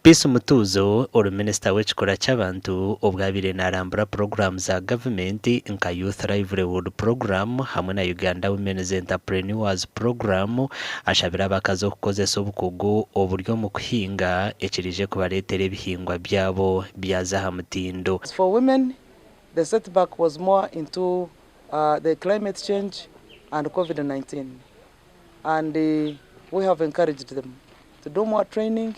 Peace Mutuzo uri Minister w'ekikora ky'abantu obwabire narambura program za government nka Youth Livelihood Program hamwe na Uganda Women's Entrepreneurs Program ashabira abakazi okukozesa obukugu oburyo mu kuhinga ekirije kubaretera ebihingwa byabo byaza hamutindo. For women, the setback was more into the climate change and COVID-19, and we have encouraged them to do more training,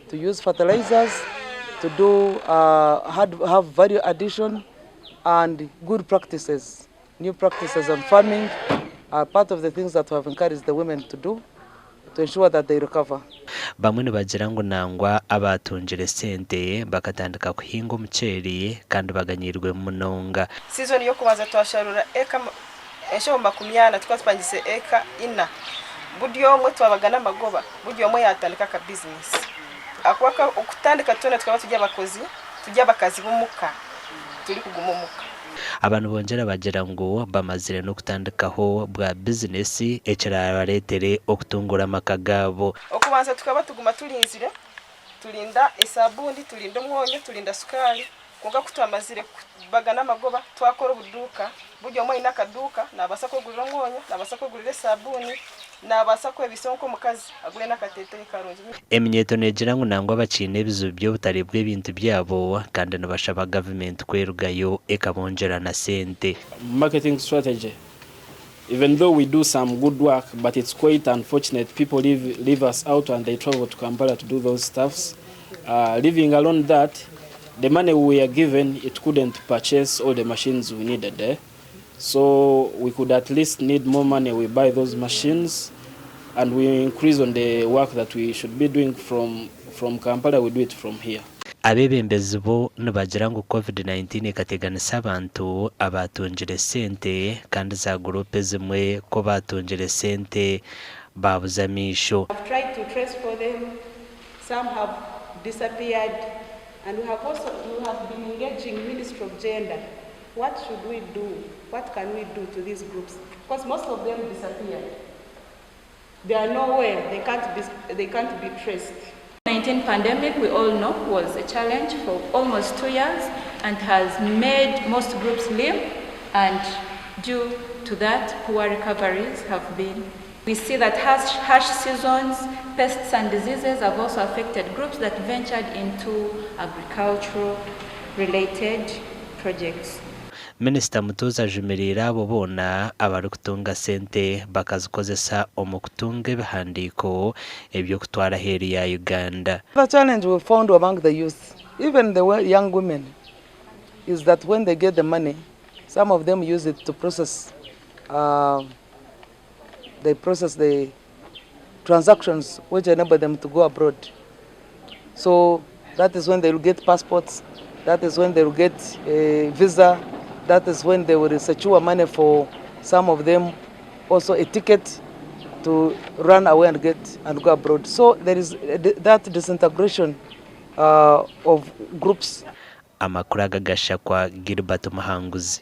to use fertilizers, to do have value addition and good practices. New practices on farming are part of the things that we have encouraged the women to do to ensure that they recover. Bamwe bagira ngo nangwa abatunjire sente bakatandika kuhinga umuceri kandi baganyirwe munonga. Season yo kubanza twasharura eka esho makumyana twatwangise eka ina. Budyo mwe twabagana magoba, budyo mwe yatandika ka business. Akwaka okutandika tone twaba tujya abakazi bumuka turi kugumumuka. Abantu bongera bagira ngo bamazire no kutandikaho bwa business ekirabaretere okutungura amakagabo. Okubanza tukaba tuguma tulinzire, tulinda esabuni, tulinda umwonyo, tulinda sukari, kunga kutwamazire bagana amagoba twakora ubuduka, buryo mwe inakaduka nabasa kugurira umwonyo, nabasa kugurira esabuni, nabasa kwebisonko mukazi agure nakatete karungi. Eminyeto negira ngo nangwa bacine ebizu byo butarebwe ibintu byabo kandi nabashaba government kwerugayo ekabonjera na sente. Marketing strategy. Even though we do some good work, but it's quite unfortunate people leave us out and they travel to Kampala to do those stuffs. Leaving alone that, the money we are given, it couldn't purchase all the machines we needed there. So we could at least need more money. We buy those machines and we increase on the work that we should be doing from Kampala, we do it from here. Abebembezi bo nibagira ngo COVID-19 ikateganisa abantu abatunjire sente kandi za groupe zimwe ko batunjire sente babuzamisho. I've tried to trace for them. Some have disappeared, and we have been engaging Ministry of Gender. What should we do? What can we do to these groups? Because most of them disappeared. They are nowhere. They can't be traced. 19 pandemic, we all know, was a challenge for almost 2 years and has made most groups limp, and due to that, poor recoveries have been. We see that harsh seasons, pests and diseases have also affected groups that ventured into agricultural related projects. Minister Mutuzo ajumirira abo bona abari kutunga sente bakazikozesa omu kutunga ebihandiko ebyo kutwara heri ya Uganda. The challenge we found among the youth, even the young women, is that when they get the money, some of them use it to process the transactions which enable them to go abroad. So that is when they will get passports, that is when they will get a visa, that is when they will secure money for some of them, also a ticket to run away and go abroad. So there is that disintegration of groups. Amakuru agagasha kwa Gilbert Muhanguzi.